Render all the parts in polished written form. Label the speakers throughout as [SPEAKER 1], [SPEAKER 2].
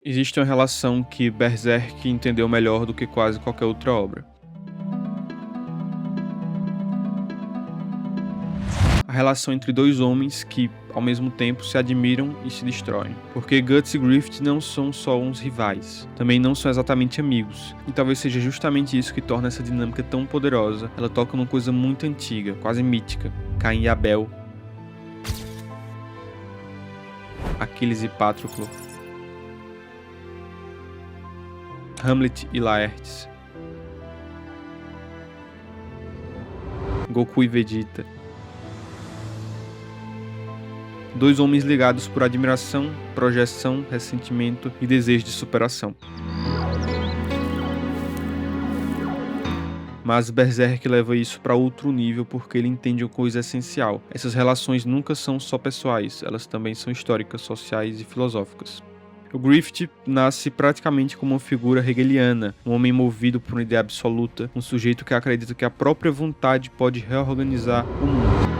[SPEAKER 1] Existe uma relação que Berserk entendeu melhor do que quase qualquer outra obra. A relação entre dois homens que, ao mesmo tempo, se admiram e se destroem. Porque Guts e Griffith não são só uns rivais, também não são exatamente amigos. E talvez seja justamente isso que torna essa dinâmica tão poderosa. Ela toca numa coisa muito antiga, quase mítica. Caim e Abel, Aquiles e Patroclo, Hamlet e Laertes, Goku e Vegeta. Dois homens ligados por admiração, projeção, ressentimento e desejo de superação. Mas Berserk leva isso para outro nível porque ele entende uma coisa essencial. Essas relações nunca são só pessoais, elas também são históricas, sociais e filosóficas. O Griffith nasce praticamente como uma figura hegeliana, um homem movido por uma ideia absoluta, um sujeito que acredita que a própria vontade pode reorganizar o mundo.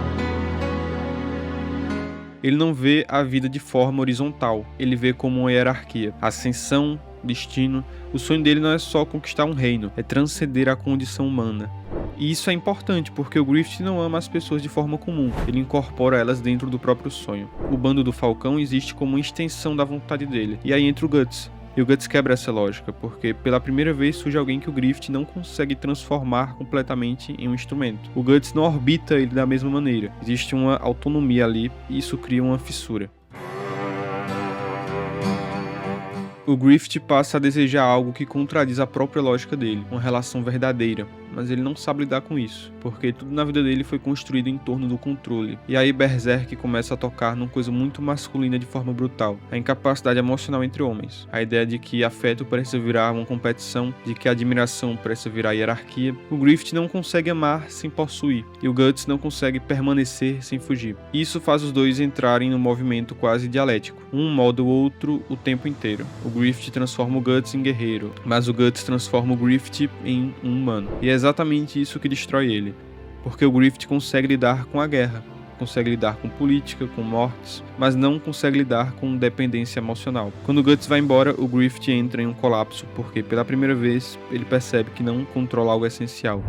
[SPEAKER 1] Ele não vê a vida de forma horizontal, ele vê como uma hierarquia. Ascensão, destino, o sonho dele não é só conquistar um reino, é transcender a condição humana. E isso é importante porque o Griffith não ama as pessoas de forma comum, ele incorpora elas dentro do próprio sonho. O bando do Falcão existe como uma extensão da vontade dele, e aí entra o Guts. E o Guts quebra essa lógica, porque pela primeira vez surge alguém que o Griffith não consegue transformar completamente em um instrumento. O Guts não orbita ele da mesma maneira, existe uma autonomia ali e isso cria uma fissura. O Griffith passa a desejar algo que contradiz a própria lógica dele, uma relação verdadeira, mas ele não sabe lidar com isso, porque tudo na vida dele foi construído em torno do controle. E aí Berserk começa a tocar numa coisa muito masculina de forma brutal, a incapacidade emocional entre homens, a ideia de que afeto precisa virar uma competição, de que admiração precisa virar hierarquia. O Griffith não consegue amar sem possuir, e o Guts não consegue permanecer sem fugir. Isso faz os dois entrarem num movimento quase dialético, um molda o outro o tempo inteiro. O Griffith transforma o Guts em guerreiro, mas o Guts transforma o Griffith em um humano. E é exatamente isso que destrói ele, porque o Griffith consegue lidar com a guerra, consegue lidar com política, com mortes, mas não consegue lidar com dependência emocional. Quando o Guts vai embora, o Griffith entra em um colapso, porque pela primeira vez ele percebe que não controla algo essencial.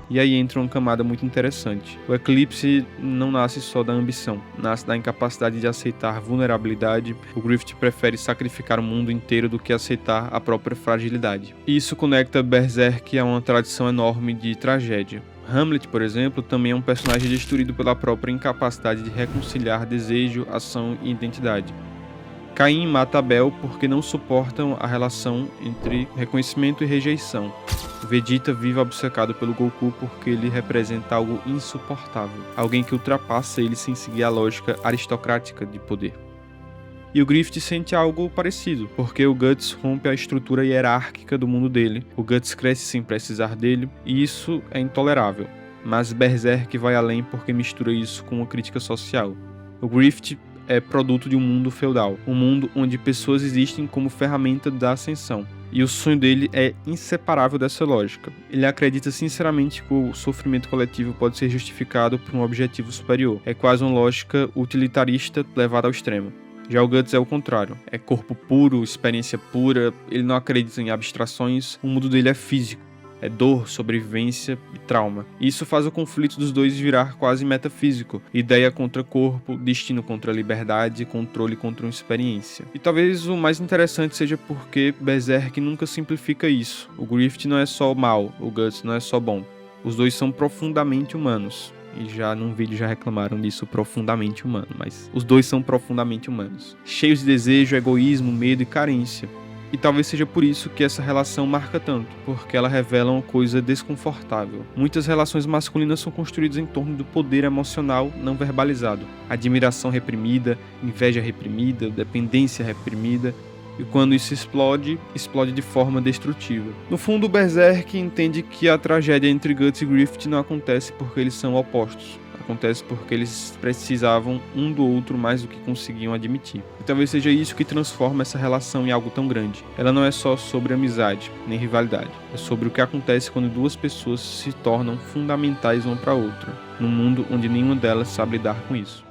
[SPEAKER 1] E aí entra uma camada muito interessante. O Eclipse não nasce só da ambição, nasce da incapacidade de aceitar vulnerabilidade. O Griffith prefere sacrificar o mundo inteiro do que aceitar a própria fragilidade. E isso conecta Berserk a uma tradição enorme de tragédia. Hamlet, por exemplo, também é um personagem destruído pela própria incapacidade de reconciliar desejo, ação e identidade. Caim mata Abel porque não suportam a relação entre reconhecimento e rejeição. Vegeta vive obcecado pelo Goku porque ele representa algo insuportável, alguém que ultrapassa ele sem seguir a lógica aristocrática de poder. E o Griffith sente algo parecido, porque o Guts rompe a estrutura hierárquica do mundo dele, o Guts cresce sem precisar dele, e isso é intolerável. Mas Berserk vai além porque mistura isso com uma crítica social. O Griffith é produto de um mundo feudal, um mundo onde pessoas existem como ferramenta da ascensão. E o sonho dele é inseparável dessa lógica. Ele acredita sinceramente que o sofrimento coletivo pode ser justificado por um objetivo superior. É quase uma lógica utilitarista levada ao extremo. Já o Guts é o contrário. É corpo puro, experiência pura, ele não acredita em abstrações, o mundo dele é físico. É dor, sobrevivência e trauma. E isso faz o conflito dos dois virar quase metafísico. Ideia contra corpo, destino contra liberdade, controle contra uma experiência. E talvez o mais interessante seja porque Berserk nunca simplifica isso. O Griffith não é só mal, o Guts não é só bom. Os dois são profundamente humanos. E já num vídeo já reclamaram disso, profundamente humano. Mas os dois são profundamente humanos. Cheios de desejo, egoísmo, medo e carência. E talvez seja por isso que essa relação marca tanto, porque ela revela uma coisa desconfortável. Muitas relações masculinas são construídas em torno do poder emocional não verbalizado. Admiração reprimida, inveja reprimida, dependência reprimida. E quando isso explode, explode de forma destrutiva. No fundo, Berserk entende que a tragédia entre Guts e Griffith não acontece porque eles são opostos. Acontece porque eles precisavam um do outro mais do que conseguiam admitir. E talvez seja isso que transforma essa relação em algo tão grande. Ela não é só sobre amizade, nem rivalidade. É sobre o que acontece quando duas pessoas se tornam fundamentais uma para outra, num mundo onde nenhuma delas sabe lidar com isso.